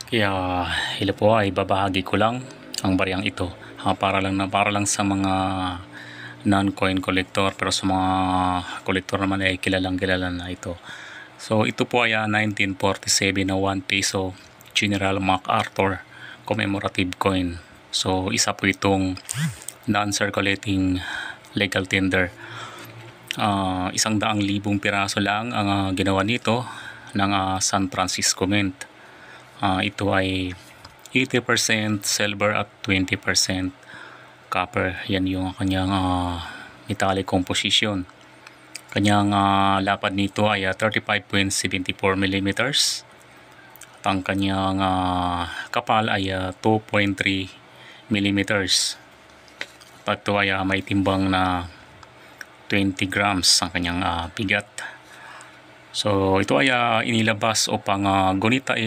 Kaya hello po, ay babahagi ko lang ang bariyang ito para lang sa mga non-coin collector, pero sa mga collector naman ay kilalang kilala na ito. So ito po ay 1947 na 1 peso General MacArthur commemorative coin. So isa po itong non-circulating legal tender. 100,000 piraso lang ang ginawa nito ng San Francisco Mint. Ito ay 80% silver at 20% copper. Yan yung kanyang metallic composition. Kanyang lapad nito ay 35.74 mm at ang kanyang kapal ay 2.3 mm. At ito ay may timbang na 20 grams ang kanyang bigat. So ito ay inilabas upang gunitain